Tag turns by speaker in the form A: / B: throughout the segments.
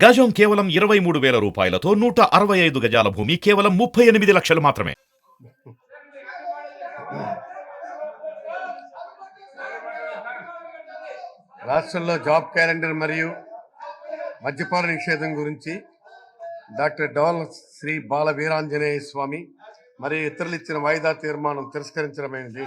A: గజం కేవలం 23,000 రూపాయలతో 165 గజాల భూమి కేవలం 38 లక్షలు మాత్రమే.
B: రాష్ట్రంలో జాబ్ క్యాలెండర్ మరియు మద్యపాన నిషేధం గురించి డాక్టర్ డోల్ శ్రీ బాల వీరాంజనేయ స్వామి మరియు ఇతరులు ఇచ్చిన వాయిదా తీర్మానం తిరస్కరించడమైనది.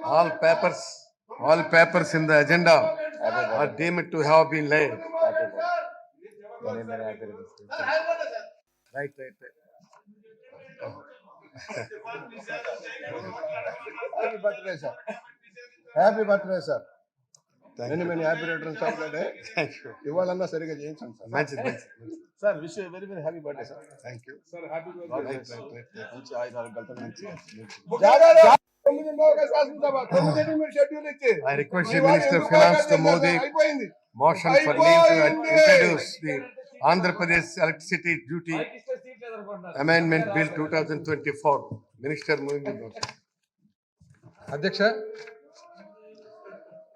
B: All papers in the agenda are deemed to have been laid. Right.
C: Happy birthday, sir. Happy birthday, sir. Many happy returns of the day.
B: Thank you.
C: ఇవాళన్నా సరిగా చేయించండి సార్.
B: మంచిది.
C: Sir wish very happy birthday sir.
B: Thank you.
C: Sir happy birthday. మంచి ఆయురారోగ్యాలతో మంచి
B: I request the Minister of Finance to move the motion for leave to introduce the Andhra Pradesh Electricity Duty Amendment Bill 2024. Minister moving the motion.
D: Adhyaksha,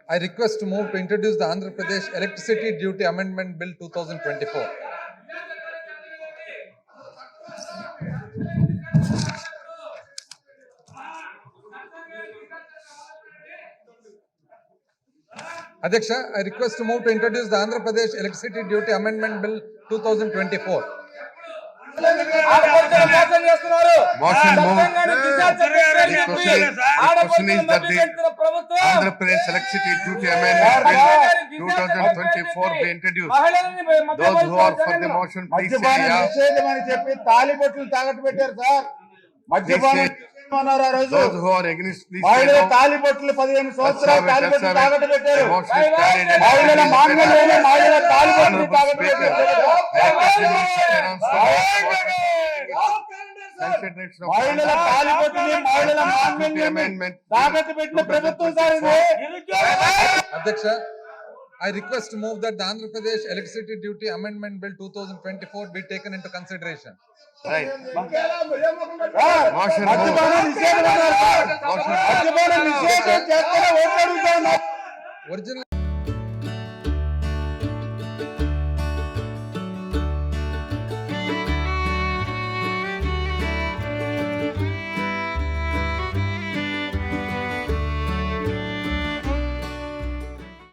D: I request to move to introduce the Andhra Pradesh Electricity Duty Amendment Bill 2024. Adhyaksha, I request to move to introduce the Andhra Pradesh Electricity Duty Amendment Bill 2024.
B: Motion moved. The question is that the Andhra Pradesh Electricity Duty Amendment Bill 2024 be introduced. Those who are for the motion, please say yeah.
C: నిషేధమని చెప్పి తాలిబొట్లు తాగట్టు పెట్టారు sir. మద్యపానం అన్నారు ఆ రోజు.
B: Those who are against, please say
C: మహిళల
B: no.
C: తాలిబొట్లు 15 సంవత్సరాలు తాలిబొట్లు తాగట్టు పెట్టారు.
B: The motion is carried and
C: మహిళల మాంగళ్యంలో మహిళల తాలిబొట్లు తాగట్టు పెట్టారు. మహిళల తాలిబొట్టుని మహిళల మాంగళ్యం తాకట్టు పెట్టిన ప్రభుత్వం సార్ ఇది.
D: Adhyaksha, I request to move that the Andhra Pradesh Electricity Duty Amendment Bill 2024 be taken into consideration.
B: Right.
C: మద్యపానం నిషేధం అన్నారు సార్. మద్యపానం నిషేధం చేస్తే ఓట్లు అడుగుతా ఉన్నారు.
D: Originally